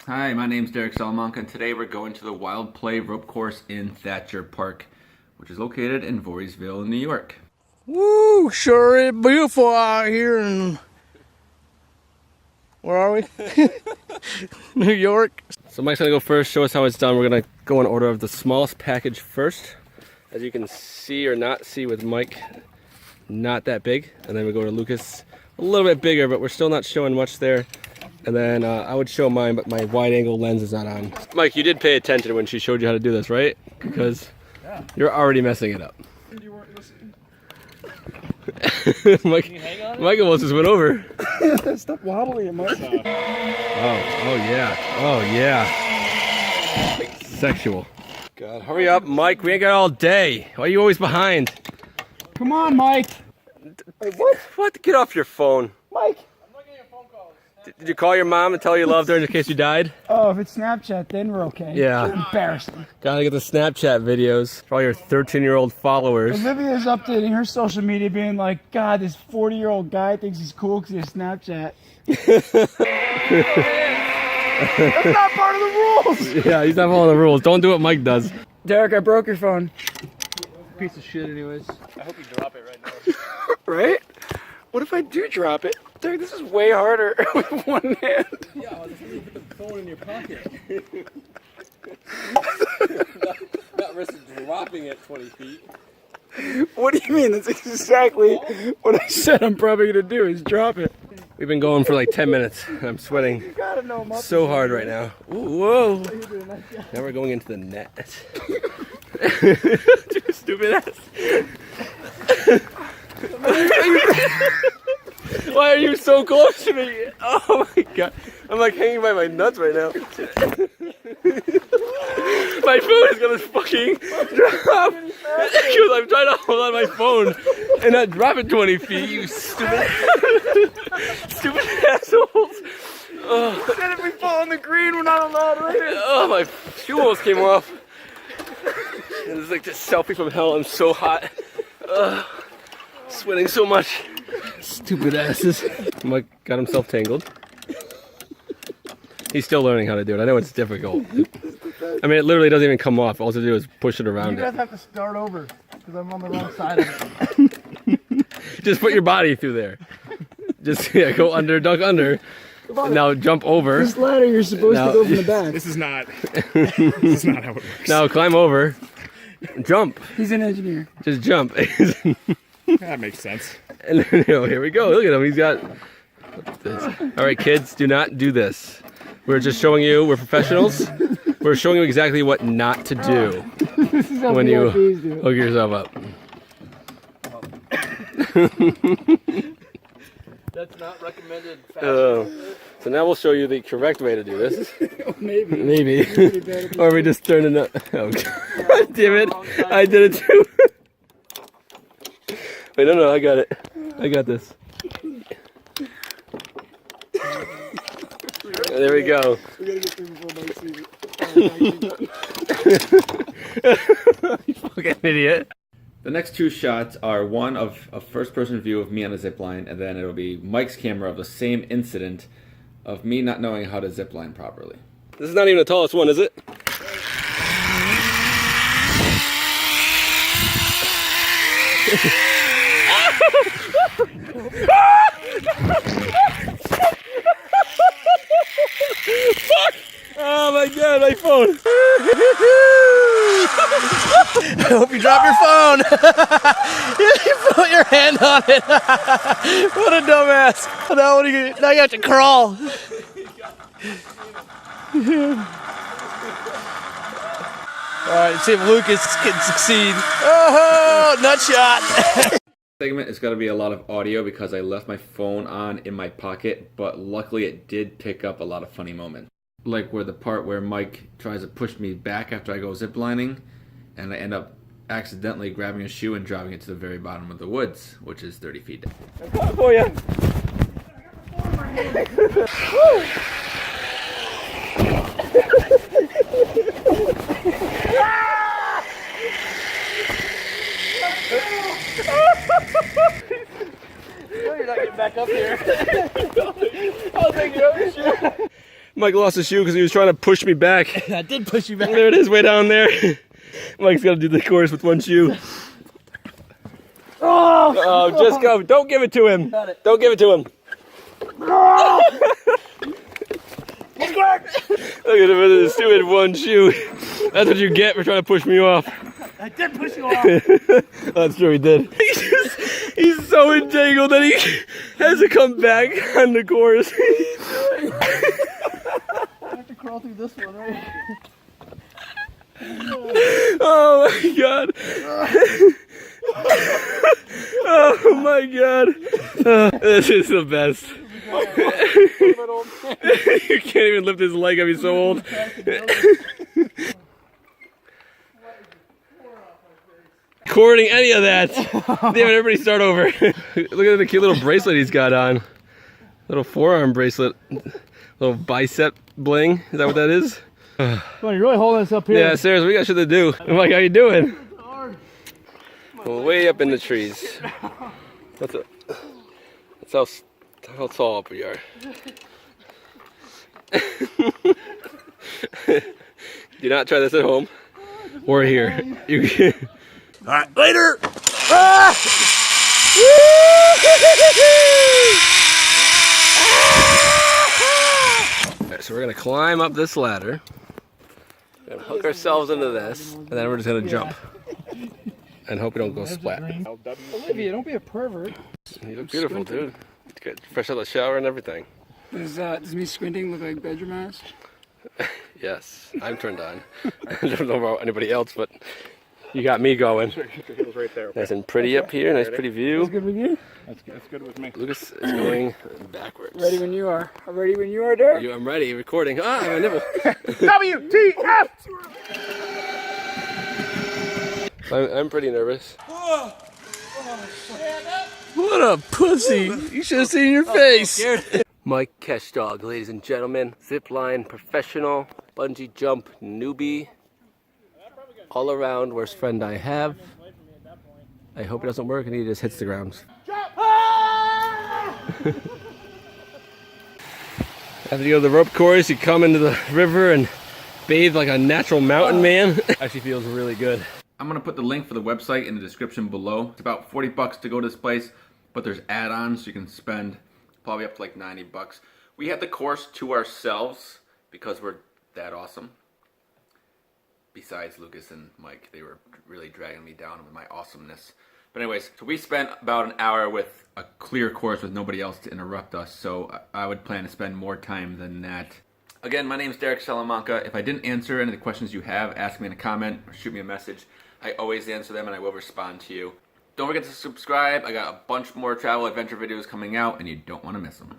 Hi, my name's Derek Salamanca, and today we're going to the Wild Play rope course in Thacher Park, which is located in Voorheesville, New York. Woo! Sure is beautiful out here in... Where are we? New York. So Mike's gonna go first, show us how it's done. We're gonna go in order of the smallest package first. As you can see or not see with Mike, not that big. And then we go to Lucas, a little bit bigger, but we're still not showing much there. And then I would show mine, but my wide angle lens is not on. Mike, you did pay attention when she showed you how to do this, right? Because you're already messing it up. You weren't listening. Mike almost just went over. Stop wobbling it, Mike. Oh yeah. Oh yeah. Sexual. God, hurry up, Mike. We ain't got all day. Why are you always behind? Come on, Mike. Wait, what? What? Get off your phone. Mike. Did you call your mom and tell her you loved her in case you died? Oh, if it's Snapchat, then we're okay. Yeah. You're embarrassing. Gotta get the Snapchat videos for all your 13-year-old followers. Olivia is updating her social media being like, God, this 40-year-old guy thinks he's cool because he has Snapchat. That's not part of the rules. Yeah, he's not following the rules. Don't do what Mike does. Derek, I broke your phone. Piece of shit anyways. I hope you drop it right now. Right? What if I do drop it? Derek, this is way harder with one hand. Yeah, I'll just put the phone in your pocket. not risk dropping it 20 feet. What do you mean? That's exactly what I said I'm probably going to do is drop it. We've been going for like 10 minutes. I'm sweating You gotta know I'm up so hard right now. Ooh, whoa. Now we're going into the net. Dude, stupid ass. Why are you so close to me? Oh my god. I'm like hanging by my nuts right now. My phone is gonna fucking drop. Because I'm trying to hold on my phone and not drop it 20 feet, you stupid assholes. Oh. Then if we fall on the green, we're not allowed, right? Oh, my shoe almost came off. And it's like this selfie from hell. I'm so hot. Sweating so much. Stupid asses. Mike got himself tangled. He's still learning how to do it. I know it's difficult. I mean, it literally doesn't even come off. All to do is push it around You guys it. have to start over because I'm on the wrong side of it. Just put your body through there. Just go under, dunk under. And now jump over. This ladder you're supposed to go from the back. This is not how it works. Now climb over. Jump. He's an engineer. Just jump. That makes sense. And then, here we go. Look at him. He's got this. All right, kids, do not do this. We're just showing you. We're professionals. We're showing you exactly what not to do This is how when you VIPs do it. hook yourself up. That's not recommended So now we'll show you the correct way to do this. Maybe. Maybe. Or we just turn it up. Oh, God damn it. I did it too. Wait, no, I got it. I got this. There we go. We gotta get through before Mike sees it. You fucking idiot. The next two shots are one of a first-person view of me on a zipline, and then it'll be Mike's camera of the same incident of me not knowing how to zipline properly. This is not even the tallest one, is it? Fuck! Oh my god, my phone! I hope you drop your phone! You put your hand on it! What a dumbass! Now, what are you, now you have to crawl! Alright, see if Lucas can succeed. Oh, nut shot! Segment is going to be a lot of audio because I left my phone on in my pocket, but luckily it did pick up a lot of funny moments. Like where the part where Mike tries to push me back after I go ziplining, and I end up accidentally grabbing a shoe and driving it to the very bottom of the woods, which is 30 feet down. Oh yeah. You're not getting back up here. I'll take your other shoe. Mike lost his shoe because he was trying to push me back. I did push you back. There it is, way down there. Mike's got to do the course with one shoe. Oh, just go. Don't give it to him. Don't give it to him. Look at him with his stupid one shoe. That's what you get for trying to push me off. I did push you off. That's true, he did. He's so entangled that he has to come back on the course. I have to crawl through this one, right? Oh my god. Oh my god. This is the best. You can't even lift his leg up, he's so old. Recording any of that. Damn it, everybody start over. Look at the cute little bracelet he's got on. Little forearm bracelet. Little bicep bling. Is that what that is? Come on, you're really holding us up here. Yeah, seriously, we got shit to do. I'm like, how you doing? Well, way up in the trees. That's how tall up we are. Do not try this at home or here. You can. All right, later. Ah! All right, so we're gonna climb up this ladder. We're gonna hook ourselves into this, and then we're just gonna jump and hope we don't go splat. Olivia, don't be a pervert. You look beautiful, dude. Good, fresh out of the shower and everything. Does me squinting look like bedroom ass? Yes, I'm turned on. I don't know about anybody else, but you got me going. Right there. Nice and pretty up here, nice pretty view. That's good with you? That's good with me. Lucas is going backwards. Ready when you are. I'm ready when you are, Derek. I'm ready, recording. Ah, my nibble. WTF! I'm pretty nervous. What a pussy! You should have seen your face. Mike Keshdog, ladies and gentlemen. Zipline professional, bungee jump newbie. All around worst friend I have. I hope it doesn't work and he just hits the ground. After you go to the rope course, you come into the river and bathe like a natural mountain man. Actually feels really good. I'm gonna put the link for the website in the description below. It's about 40 bucks to go to this place, but there's add-ons, so you can spend probably up to like 90 bucks. We had the course to ourselves because we're that awesome. Besides Lucas and Mike, they were really dragging me down with my awesomeness. But anyways, so we spent about an hour with a clear course with nobody else to interrupt us, so I would plan to spend more time than that. Again, my name's Derek Salamanca. If I didn't answer any of the questions you have, ask me in a comment or shoot me a message. I always answer them and I will respond to you. Don't forget to subscribe. I got a bunch more travel adventure videos coming out and you don't want to miss them.